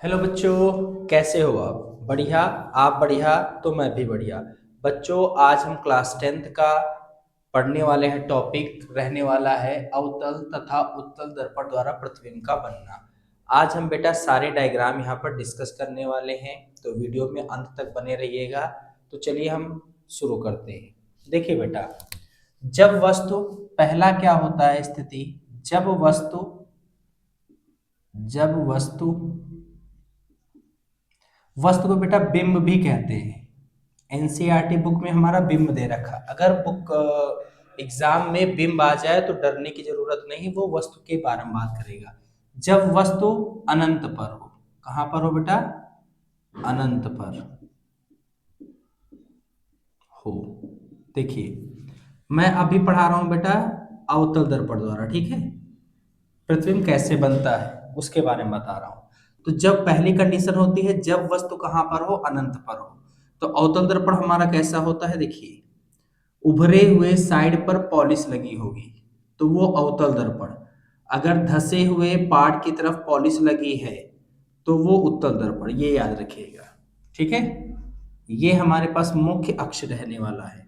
Hello बच्चों, कैसे हो आप? बढ़िया। आप बढ़िया तो मैं भी बढ़िया। बच्चों, आज हम क्लास 10th का पढ़ने वाले हैं। टॉपिक रहने वाला है अवतल तथा उत्तल दर्पण द्वारा प्रतिबिंब का बनना। आज हम बेटा सारे डायग्राम यहाँ पर डिस्कस करने वाले हैं, तो वीडियो में अंत तक बने रहिएगा। तो चलिए हम शुरू करते हैं। देखिए बेटा, जब वस्तु पहला क्या होता है स्थिति, जब वस्तु वस्तु को बेटा बिंब भी कहते हैं। एनसीईआरटी बुक में हमारा बिंब दे रखा। अगर बुक एग्जाम में बिंब आ जाए तो डरने की जरूरत नहीं, वो वस्तु के बारे में बात करेगा। जब वस्तु अनंत पर हो, कहां पर हो बेटा? अनंत पर हो। देखिए, मैं अभी पढ़ा रहा हूं बेटा अवतल दर्पण द्वारा, ठीक है। प्रतिबिंब कैसे बनता है उसके बारे में बता रहा हूं। तो जब पहली कंडीशन होती है जब वस्तु कहां पर हो? अनंत पर हो। तो अवतल दर्पण हमारा कैसा होता है? देखिए, उभरे हुए साइड पर पॉलिश लगी होगी तो वो अवतल दर्पण। अगर धसे हुए पार्ट की तरफ पॉलिश लगी है तो वो उत्तल दर्पण। ये याद रखिएगा, ठीक है। ये हमारे पास मुख्य अक्ष रहने वाला है।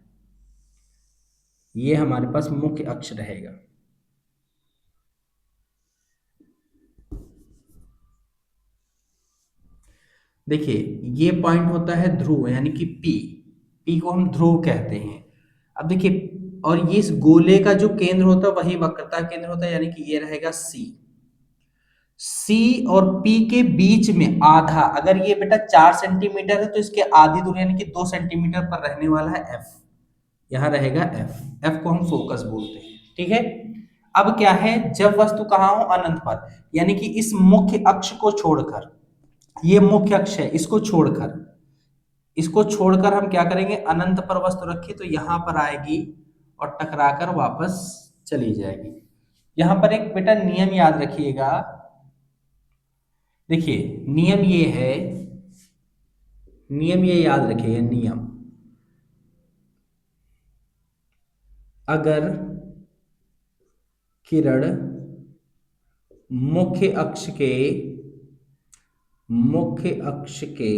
ये हमारे पास मुख्य अक्ष रहेगा। देखिए, ये पॉइंट होता है ध्रुव, यानी कि पी। पी को हम ध्रुव कहते हैं। अब देखिए, और ये इस गोले का जो केंद्र होता है वही वक्रता केंद्र होता है, यानी कि ये रहेगा सी। सी और पी के बीच में आधा, अगर ये बेटा 4 सेंटीमीटर है तो इसके आधी दूरी यानी कि 2 सेंटीमीटर पर रहने वाला है एफ। यहां रहेगा एफ। एफ को हम फोकस बोलते हैं, ठीक है। अब क्या है, जब वस्तु कहां हो? अनंत पर, यानी कि इस मुख्य अक्ष को छोड़कर, ये मुख्य अक्ष है, इसको छोड़कर हम क्या करेंगे? अनंत पर वस्तु रखी तो यहां पर आएगी और टकराकर वापस चली जाएगी। यहां पर एक बेटा नियम याद रखिएगा। देखिए, नियम ये याद रखिएगा। नियम, अगर किरण मुख्य अक्ष के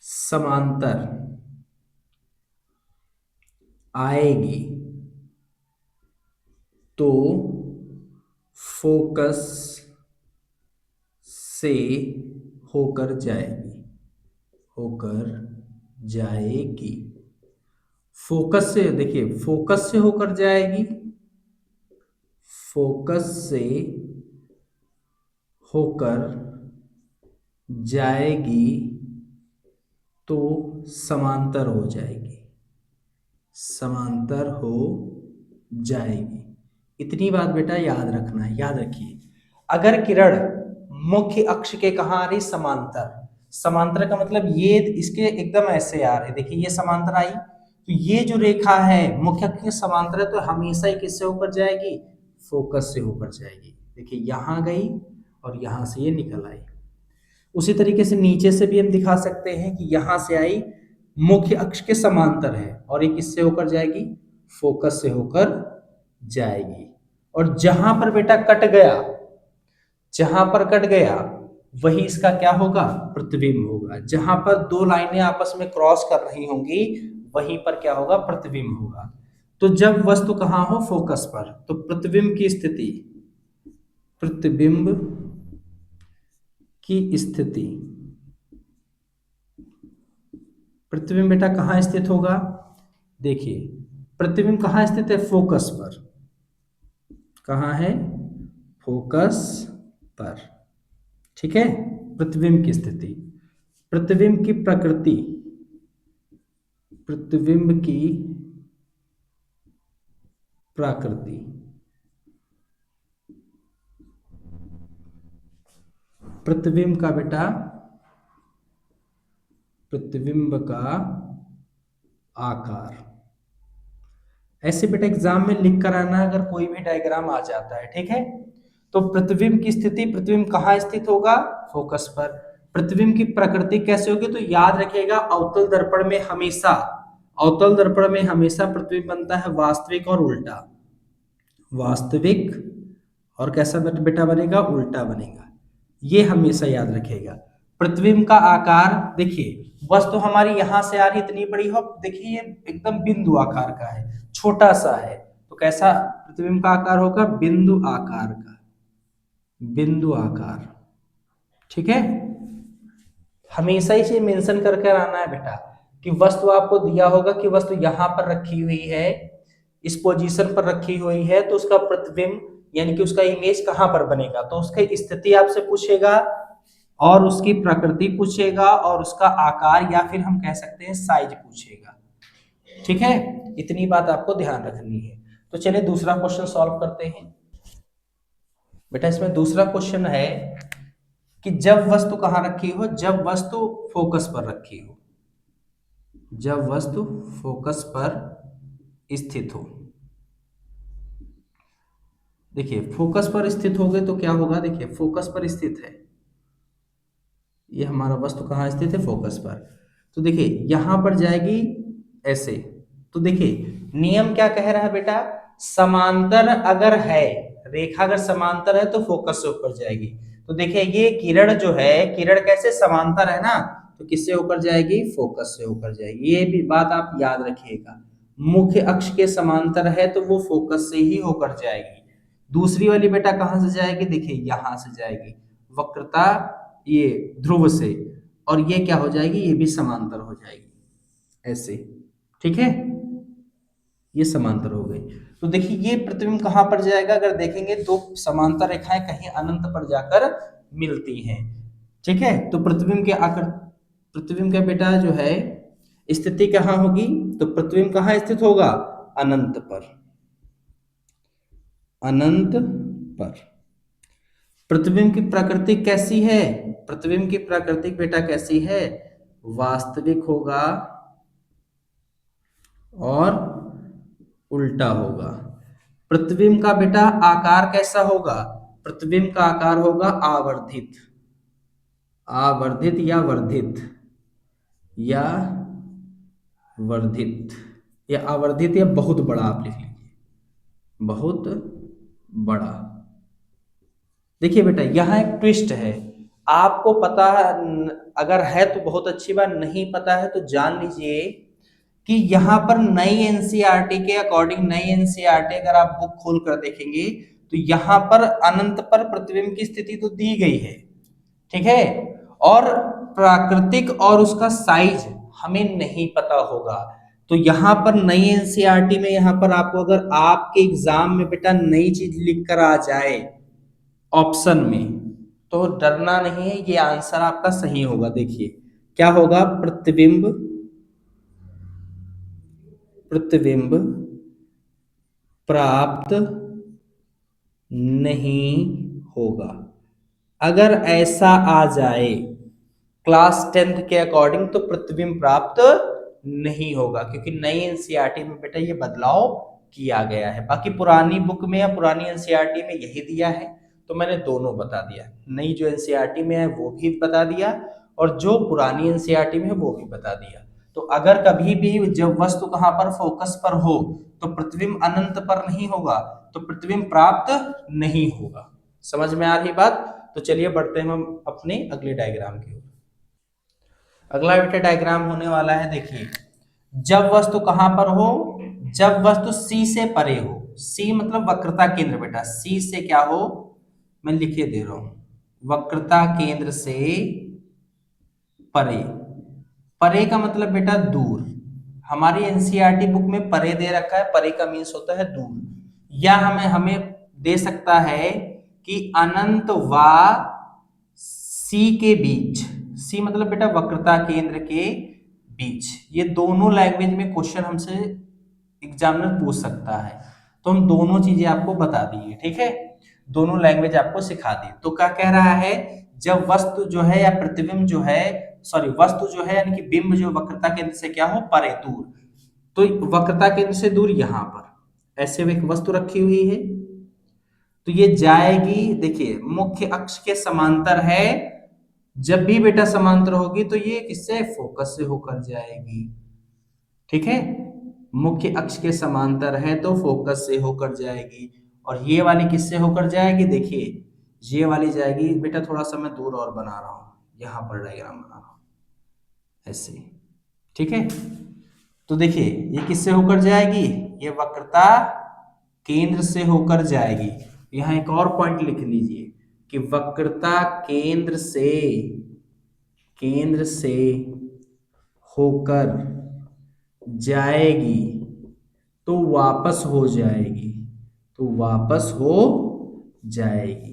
समांतर आएगी तो फोकस से होकर जाएगी। फोकस से, देखिए, फोकस से होकर जाएगी तो समांतर हो जाएगी। इतनी बात बेटा याद रखना है, याद रखिए। अगर किरण मुख्य अक्ष के कहां आ रही? समांतर। समांतर का मतलब ये इसके एकदम ऐसे आ रहे, देखिए ये समांतर आई तो ये जो रेखा है मुख्य अक्ष के समांतर है, तो हमेशा ही किससे होकर जाएगी? फोकस से होकर जाएगी। देखिए, यहां गई और यहां से ये निकल आई। उसी तरीके से नीचे से भी हम दिखा सकते हैं कि यहां से आई, मुख्य अक्ष के समांतर है और ये किससे होकर जाएगी? फोकस से होकर जाएगी। और जहां पर कट गया वही इसका क्या होगा? प्रतिबिंब होगा। जहां पर दो लाइनें आपस में क्रॉस कर रही होंगी वहीं पर क्या होगा? प्रतिबिंब होगा। तो जब वस्तु कहां हो? फोकस पर, तो प्रतिबिंब की स्थिति प्रतिबिंब बेटा कहां स्थित होगा? देखिए, प्रतिबिंब कहां स्थित है? फोकस पर। कहां है? फोकस पर, ठीक है। प्रतिबिंब की स्थिति, प्रतिबिंब की प्रकृति, प्रतिबिंब की प्रकृति प्रतिबिंब का बेटा, प्रतिबिंब का आकार। ऐसे बेटा एग्जाम में लिख कर आना अगर कोई भी डायग्राम आ जाता है, ठीक है। तो प्रतिबिंब की स्थिति, प्रतिबिंब कहाँ स्थित होगा? फोकस पर। प्रतिबिंब की प्रकृति कैसे होगी? तो याद रखिएगा, अवतल दर्पण में हमेशा प्रतिबिंब बनता है वास्तविक और उल्टा। वास्तविक और कैसा बेटा बनेगा? उल्टा बनेगा। ये हमेशा याद रखेगा। प्रतिबिंब का आकार देखिए, वस्तु हमारी यहां से आ रही इतनी बड़ी हो, देखिए ये एकदम बिंदु आकार का है, छोटा सा है, तो कैसा प्रतिबिंब का आकार होगा? बिंदु आकार का, बिंदु आकार। ठीक है, हमेशा इसे मेंशन करके आना है बेटा कि वस्तु आपको दिया होगा कि वस्तु यहां पर रखी हुई है, इस पोजीशन पर रखी हुई है, तो उसका प्रतिबिंब यानी कि उसका इमेज कहां पर बनेगा, तो उसकी स्थिति आपसे पूछेगा और उसकी प्रकृति पूछेगा और उसका आकार या फिर हम कह सकते हैं साइज पूछेगा। ठीक है, इतनी बात आपको ध्यान रखनी है। तो चलिए दूसरा क्वेश्चन सॉल्व करते हैं। बेटा इसमें दूसरा क्वेश्चन है कि जब वस्तु कहां रखी हो? जब वस्तु फोकस पर रखी हो, जब वस्तु फोकस पर स्थित हो। देखिए फोकस पर स्थित हो गए तो क्या होगा? देखिए फोकस पर स्थित है, ये हमारा वस्तु कहाँ स्थित है? फोकस पर। तो देखिए यहां पर जाएगी ऐसे, तो देखिए नियम क्या कह रहा है बेटा? समांतर अगर है, रेखा अगर समांतर है तो फोकस से ऊपर जाएगी। तो देखिए ये किरण जो है, किरण कैसे समांतर है ना, तो किससे होकर जाएगी? फोकस से होकर जाएगी। ये भी बात आप याद रखिएगा, मुख्य अक्ष के समांतर है तो वो फोकस से ही होकर जाएगी। दूसरी वाली बेटा कहां से जाएगी? देखिए यहां से जाएगी, वक्रता ये ध्रुव से, और ये क्या हो जाएगी? ये भी समांतर हो जाएगी ऐसे। ठीक है, ये समांतर हो गई। तो देखिए ये प्रतिबिंब कहां पर जाएगा? अगर देखेंगे दो समांतर रेखाएं कहीं अनंत पर जाकर मिलती हैं। ठीक है, तो प्रतिबिंब के आकर, प्रतिबिंब का बेटा जो है स्थिति कहां होगी? तो प्रतिबिंब कहां स्थित होगा? अनंत पर, अनंत पर। प्रतिबिंब की प्रकृति कैसी है? प्रतिबिंब की प्रकृति बेटा कैसी है? वास्तविक होगा और उल्टा होगा। प्रतिबिंब का बेटा आकार कैसा होगा? प्रतिबिंब का आकार होगा आवर्धित, आवर्धित या वर्धित, या वर्धित, या आवर्धित या बहुत बड़ा आप लिख लीजिए, बहुत बड़ा। देखिए बेटा यहाँ एक ट्विस्ट है, आपको पता अगर है तो बहुत अच्छी बात, नहीं पता है तो जान लीजिए कि यहाँ पर नई एनसीईआरटी के अकॉर्डिंग, नई एनसीईआरटी अगर आप बुक खोल कर देखेंगे तो यहाँ पर अनंत पर प्रतिबिंब की स्थिति तो दी गई है, ठीक है, और प्राकृतिक और उसका साइज हमें नहीं पता होगा। तो यहाँ पर नई एनसीईआरटी में यहाँ पर आपको अगर आपके एग्जाम में बेटा नई चीज लिख कर आ जाए ऑप्शन में, तो डरना नहीं है, ये आंसर आपका सही होगा। देखिए क्या होगा? प्रतिबिंब, प्रतिबिंब प्राप्त नहीं होगा। अगर ऐसा आ जाए क्लास 10th के अकॉर्डिंग तो प्रतिबिंब प्राप्त नहीं होगा, क्योंकि नई एनसीईआरटी में बेटा ये बदलाव किया गया है। बाकी पुरानी बुक में या पुरानी एनसीईआरटी में यही दिया है, तो मैंने दोनों बता दिया, नई जो एनसीईआरटी में है वो भी बता दिया और जो पुरानी एनसीईआरटी में है वो भी बता दिया। तो अगर कभी भी जब वस्तु कहां पर फोकस पर हो तो प्रतिबिंब अनंत पर नहीं होगा, तो प्रतिबिंब प्राप्त नहीं होगा। समझ में आ रही बात? तो चलिए बढ़ते हैं हम अपने अगले डायग्राम की ओर। अगला बेटा डायग्राम होने वाला है, देखिए जब वस्तु कहां पर हो? जब वस्तु C से परे हो, C मतलब वक्रता केंद्र बेटा, C से क्या हो मैं लिखे दे रहा हूं, वक्रता केंद्र से परे। परे का मतलब बेटा दूर, हमारी एनसीईआरटी बुक में परे दे रखा है, परे का मीन्स होता है दूर, या हमें हमें दे सकता है कि अनंत व सी के बीच, सी मतलब बेटा वक्रता केंद्र के बीच। ये दोनों लैंग्वेज में क्वेश्चन हमसे एग्जामिनर पूछ सकता है, तो हम दोनों चीजें आपको बता दिए, ठीक है, दोनों लैंग्वेज आपको सिखा दी। तो क्या कह रहा है? जब वस्तु जो है या प्रतिबिंब जो है, सॉरी वस्तु जो है यानी कि बिंब जो वक्रता केंद्र से क्या हो? परे, दूर, तो वक्रता केंद्र से दूर यहां पर ऐसे में एक वस्तु रखी हुई है, तो ये जाएगी, देखिए मुख्य अक्ष के समांतर है, जब भी बेटा समांतर होगी तो ये किससे? फोकस से होकर जाएगी। ठीक है, मुख्य अक्ष के समांतर है तो फोकस से होकर जाएगी, और ये वाली किससे होकर जाएगी? देखिए ये वाली जाएगी बेटा, थोड़ा सा मैं दूर और बना रहा हूँ, यहाँ पर डायग्राम बना रहा हूँ ऐसे, ठीक है। तो देखिए ये किससे होकर जाएगी, ये वक्रता केंद्र से होकर जाएगी। यहाँ एक और पॉइंट लिख लीजिए कि वक्रता केंद्र से होकर जाएगी तो वापस हो जाएगी, तो वापस हो जाएगी।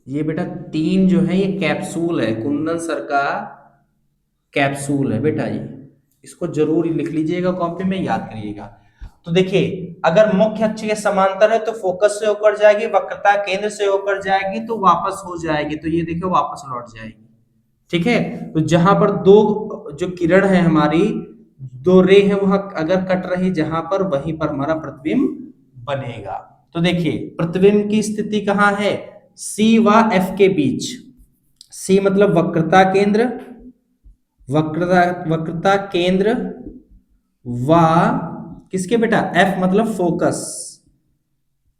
ये बेटा 3 जो है ये कैप्सूल है, कुंदन सर का कैप्सूल है बेटा, ये इसको जरूर लिख लीजिएगा कॉपी में, याद करिएगा। तो देखिए अगर मुख्य अक्ष के समांतर है तो फोकस से होकर जाएगी, वक्रता केंद्र से होकर जाएगी तो वापस हो जाएगी, तो ये देखिए वापस लौट जाएगी, ठीक है। तो जहां पर दो जो किरण है हमारी, दो रे है, वहां अगर कट रही जहां पर, वहीं पर हमारा प्रतिबिंब बनेगा। तो देखिए प्रतिबिंब की स्थिति कहां है, सी व एफ के बीच। सी मतलब वक्रता केंद्र, वक्रता केंद्र व किसके बेटा, एफ मतलब फोकस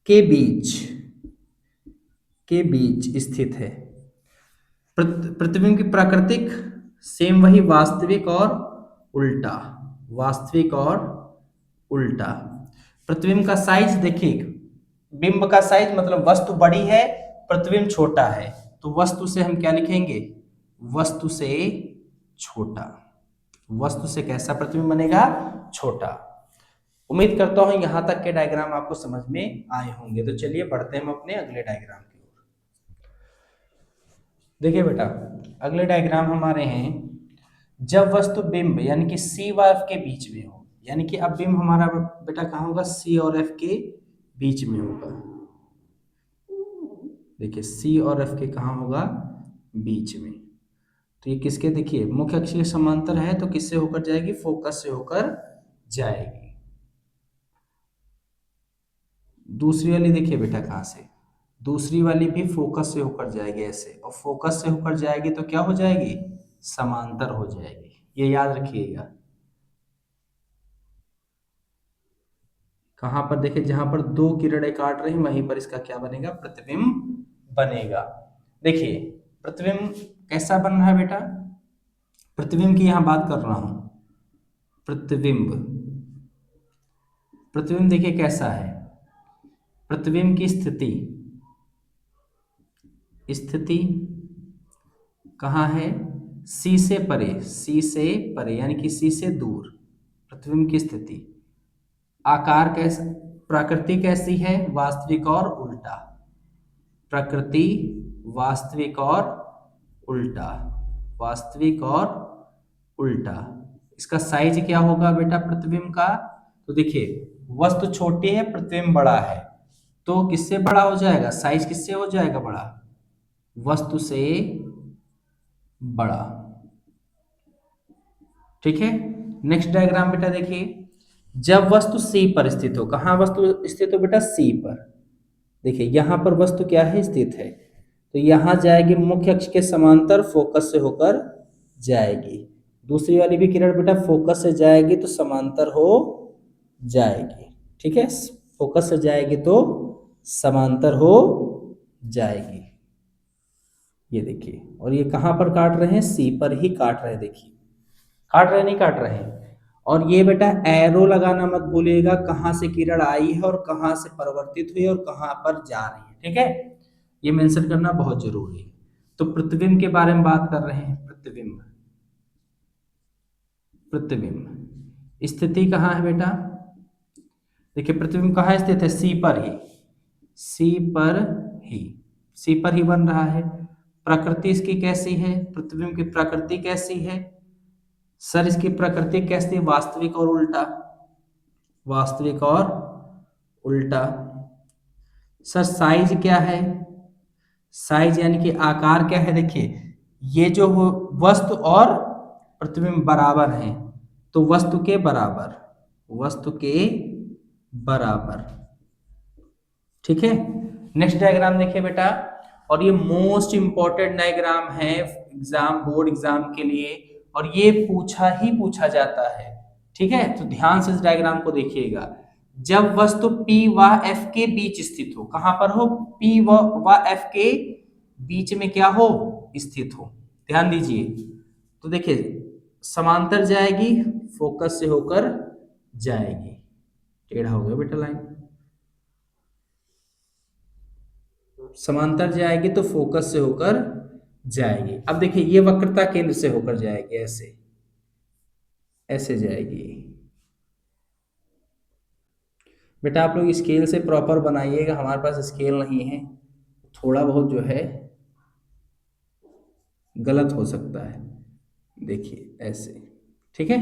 के बीच स्थित है। प्रतिबिंब की प्राकृतिक सेम वही, वास्तविक और उल्टा, वास्तविक और उल्टा। प्रतिबिंब का साइज देखिए, बिंब का साइज मतलब वस्तु बड़ी है, प्रतिबिंब छोटा है, तो वस्तु से हम क्या लिखेंगे, वस्तु से छोटा। वस्तु से कैसा प्रतिबिंब बनेगा, छोटा। उम्मीद करता हूं यहां तक के डायग्राम आपको समझ में आए होंगे। तो चलिए बढ़ते हैं हम अपने अगले डायग्राम की ओर। देखिए बेटा अगले डायग्राम हमारे हैं, जब वस्तु बिंब यानी कि सी व एफ के बीच में हो, यानी कि अब बिंब हमारा बेटा कहाँ होगा, सी और एफ के बीच में होगा। देखिए सी और एफ के कहाँ होगा, बीच में। तो ये किसके, देखिए मुख्य अक्ष के समांतर है तो किससे होकर जाएगी, फोकस से होकर जाएगी। दूसरी वाली देखिए बेटा कहाँ से, दूसरी वाली भी फोकस से होकर जाएगी ऐसे, और फोकस से होकर जाएगी तो क्या हो जाएगी, समांतर हो जाएगी, ये याद रखिएगा। कहां पर देखिए, जहां पर दो किरणें काट रही वहीं पर इसका क्या बनेगा, प्रतिबिंब बनेगा। देखिए प्रतिबिंब कैसा बन रहा है बेटा, प्रतिबिंब की यहां बात कर रहा हूं, प्रतिबिंब, प्रतिबिंब देखिए कैसा है, प्रतिबिंब की स्थिति, स्थिति कहाँ है, सी से परे, सी से परे यानी कि सी से दूर प्रतिबिंब की स्थिति। आकार कैसा, प्रकृति कैसी है, वास्तविक और उल्टा, प्रकृति वास्तविक और उल्टा, वास्तविक और उल्टा। इसका साइज क्या होगा बेटा प्रतिबिंब का, तो देखिए वस्तु छोटी है प्रतिबिंब बड़ा है, तो किससे बड़ा हो जाएगा, साइज किससे हो जाएगा बड़ा, वस्तु से बड़ा, ठीक है। नेक्स्ट डायग्राम बेटा देखिए, जब वस्तु सी पर स्थित हो, कहां वस्तु स्थित हो बेटा, सी पर। देखिए यहां पर वस्तु क्या है, स्थित है, तो यहां जाएगी मुख्य अक्ष के समांतर, फोकस से होकर जाएगी। दूसरी वाली भी किरण बेटा फोकस से जाएगी तो समांतर हो जाएगी, ठीक है, फोकस से जाएगी तो समांतर हो जाएगी। ये देखिए, और ये कहां पर काट रहे हैं, सी पर ही काट रहे हैं, देखिए काट रहे नहीं काट रहे हैं। और ये बेटा एरो लगाना मत भूलिएगा, कहां से किरण आई है और कहां से परिवर्तित हुई और कहां पर जा रही है, ठीक है, ये मेंशन करना बहुत जरूरी है। तो प्रतिबिंब के बारे में बात कर रहे हैं, प्रतिबिंब, प्रतिबिंब स्थिति कहां है बेटा, देखिए प्रतिबिंब कहां स्थित है, सी पर ही, सी पर ही, सी पर ही बन रहा है। प्रकृति इसकी कैसी है, प्रतिबिंब की प्रकृति कैसी है, सर इसकी प्रकृति कैसी, वास्तविक और उल्टा, वास्तविक और उल्टा। सर साइज क्या है, साइज यानी कि आकार क्या है, देखिए ये जो वस्तु और प्रतिबिंब बराबर हैं, तो वस्तु के बराबर, वस्तु के बराबर, ठीक है। नेक्स्ट डायग्राम देखिए बेटा, और ये मोस्ट इंपॉर्टेंट डायग्राम है एग्जाम, बोर्ड एग्जाम के लिए, और ये पूछा ही पूछा जाता है, ठीक है। तो ध्यान से इस डायग्राम को देखिएगा, जब वस्तु P व F के बीच स्थित हो, कहां पर हो? P व F के बीच में क्या हो? स्थित हो। ध्यान दीजिए, तो देखिए समांतर जाएगी, फोकस से होकर जाएगी। टेढ़ा हो गया बेटा लाइन। समांतर जाएगी तो फोकस से होकर जाएगी। अब देखिए ये वक्रता केंद्र से होकर जाएगी, ऐसे ऐसे जाएगी। बेटा आप लोग स्केल से प्रॉपर बनाइएगा, हमारे पास स्केल नहीं है, थोड़ा बहुत जो है गलत हो सकता है। देखिए ऐसे, ठीक है।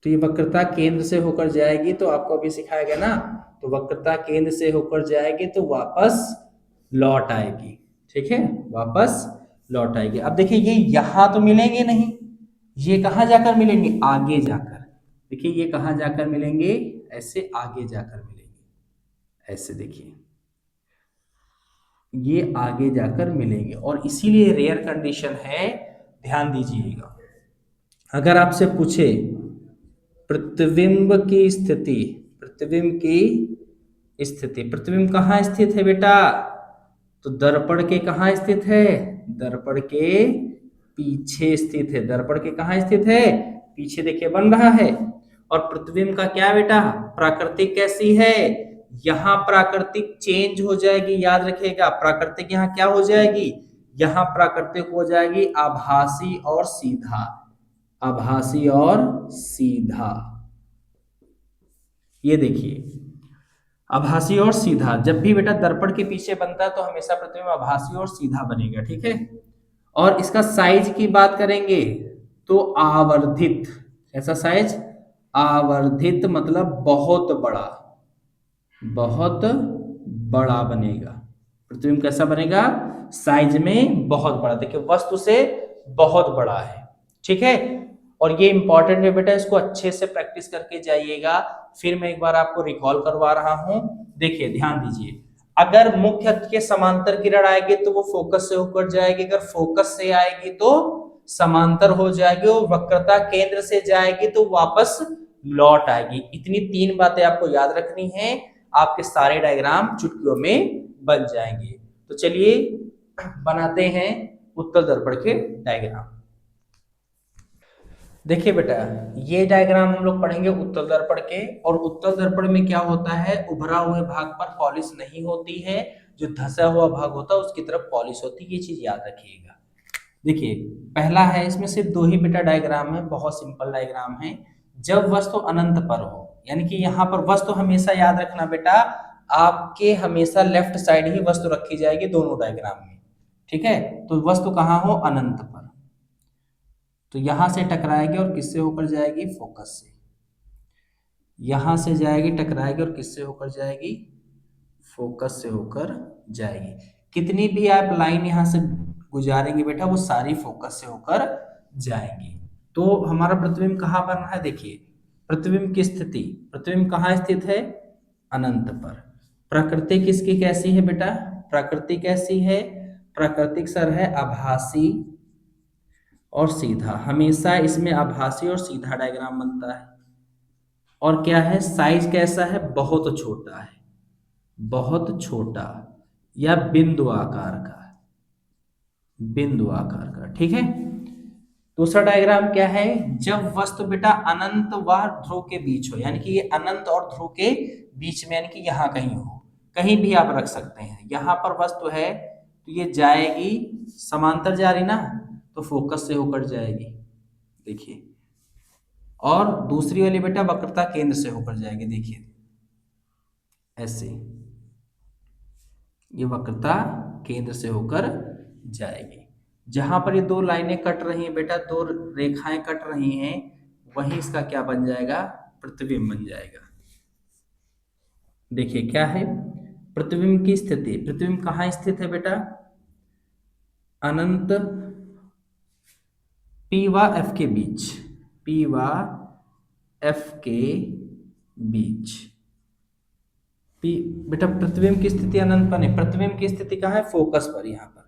तो ये वक्रता केंद्र से होकर जाएगी, तो आपको अभी सिखाया गया ना, तो वक्रता केंद्र से होकर जाएगी तो वापस लौट आएगी, ठीक है, वापस लौट आएगी। अब देखिए ये यहां तो मिलेंगे नहीं, ये कहां जाकर मिलेंगे? आगे जाकर। देखिए ये कहां जाकर मिलेंगे? ऐसे आगे जाकर मिलेंगे, ऐसे देखिए ये आगे जाकर मिलेंगे, और इसीलिए रेयर कंडीशन है। ध्यान दीजिएगा, अगर आपसे पूछे प्रतिबिंब की स्थिति, प्रतिबिंब की स्थिति, प्रतिबिंब कहाँ स्थित है बेटा? तो दर्पण के कहाँ स्थित है? दर्पण के पीछे स्थित है। दर्पण के कहाँ स्थित है? पीछे देखिए बन रहा है। और प्रतिबिंब का क्या बेटा? प्राकृतिक कैसी है? यहाँ प्राकृतिक चेंज हो जाएगी, याद रखिएगा, प्राकृतिक यहाँ क्या हो जाएगी? यहाँ प्राकृतिक हो जाएगी आभासी और सीधा, आभासी और सीधा। ये देखिए आभासी और सीधा, जब भी बेटा दर्पण के पीछे बनता है तो हमेशा प्रतिबिंब आभासी और सीधा बनेगा, ठीक है। और इसका साइज की बात करेंगे तो आवर्धित, ऐसा साइज आवर्धित मतलब बहुत बड़ा, बहुत बड़ा बनेगा। प्रतिबिंब कैसा बनेगा? साइज में बहुत बड़ा, देखिए वस्तु से बहुत बड़ा है, ठीक है। और ये इंपॉर्टेंट है बेटा, इसको अच्छे से प्रैक्टिस करके जाइएगा। फिर मैं एक बार आपको रिकॉल करवा रहा हूं, देखिए ध्यान दीजिए, अगर मुख्य अक्ष के समांतर किरण आएगी तो वो फोकस से होकर जाएगी, अगर फोकस से आएगी तो समांतर हो जाएगी, और वक्रता केंद्र से जाएगी तो वापस लौट आएगी। इतनी तीन बातें आपको याद रखनी है, आपके सारे डायग्राम चुटकियों में बन जाएंगे। तो चलिए बनाते हैं उत्तल दर्पण के डायग्राम। देखिए बेटा ये डायग्राम हम लोग पढ़ेंगे उत्तल दर्पण के, और उत्तल दर्पण में क्या होता है, उभरा हुए भाग पर पॉलिश नहीं होती है, जो धंसा हुआ भाग होता है उसकी तरफ पॉलिश होती है, ये चीज याद रखिएगा। देखिए पहला है, इसमें सिर्फ दो ही बेटा डायग्राम है, बहुत सिंपल डायग्राम है। जब वस्तु अनंत पर हो, यानी कि यहाँ पर वस्तु हमेशा याद रखना बेटा, आपके हमेशा लेफ्ट साइड ही वस्तु रखी जाएगी दोनों डायग्राम में, ठीक है। तो वस्तु कहाँ हो? अनंत पर, तो यहां से टकराएगी और किससे होकर जाएगी? फोकस से। यहां से जाएगी, टकराएगी और किससे होकर जाएगी? फोकस से होकर जाएगी। कितनी भी आप लाइन यहां से गुजारेंगे बेटा, वो सारी फोकस से होकर जाएंगी। तो हमारा प्रतिबिंब कहाँ बन रहा है? देखिए प्रतिबिंब की स्थिति, प्रतिबिंब कहाँ स्थित है? अनंत पर। प्राकृतिक इसकी कैसी है बेटा? प्राकृतिक कैसी है? प्राकृतिक सर है आभासी और सीधा, हमेशा इसमें आभासी और सीधा डायग्राम बनता है। और क्या है? साइज कैसा है? बहुत छोटा है, बहुत छोटा, या बिंदु आकार का, बिंदु आकार का, ठीक है। दूसरा डायग्राम क्या है? जब वस्तु बेटा अनंत व ध्रुव के बीच हो, यानी कि ये अनंत और ध्रुव के बीच में, यानी कि यहाँ कहीं हो, कहीं भी आप रख सकते हैं। यहाँ पर वस्तु है तो ये जाएगी, समांतर जा रही ना, तो फोकस से होकर जाएगी, देखिए। और दूसरी वाली बेटा वक्रता केंद्र से होकर जाएगी, देखिए ऐसे, ये वक्रता केंद्र से होकर जाएगी। जहां पर ये दो लाइनें कट रही हैं बेटा, दो रेखाएं कट रही हैं, वहीं इसका क्या बन जाएगा? प्रतिबिंब बन जाएगा। देखिए क्या है प्रतिबिंब की स्थिति, प्रतिबिंब कहाँ स्थित है बेटा? अनंत पी व एफ के बीच, पी व एफ के बीच। पी बेटा प्रतिबिंब की स्थिति अनंत पर नहीं, प्रतिबिंब की स्थिति कहाँ है? फोकस पर। यहाँ पर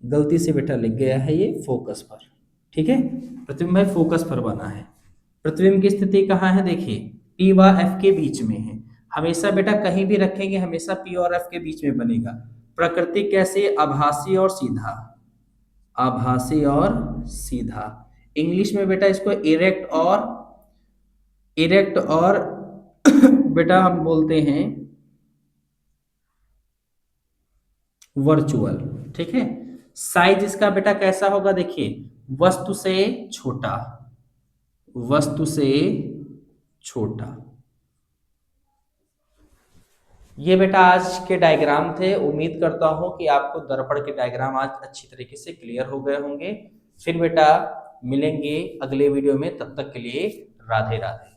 गलती से बेटा लिख गया है ये फोकस पर, ठीक है। प्रतिबिंब है फोकस पर बना है। प्रतिबिंब की स्थिति कहाँ है? देखिए P व F के बीच में है। हमेशा बेटा कहीं भी रखेंगे हमेशा P और F के बीच में बनेगा। प्रकृति कैसे? आभासी और सीधा, आभासी और सीधा। इंग्लिश में बेटा इसको इरेक्ट और बेटा हम बोलते हैं वर्चुअल। ठीक है। साइज इसका बेटा कैसा होगा? देखिए, वस्तु से छोटा, वस्तु से छोटा। ये बेटा आज के डायग्राम थे। उम्मीद करता हूं कि आपको दर्पण के डायग्राम आज अच्छी तरीके से क्लियर हो गए होंगे। फिर बेटा मिलेंगे अगले वीडियो में, तब तक के लिए राधे राधे।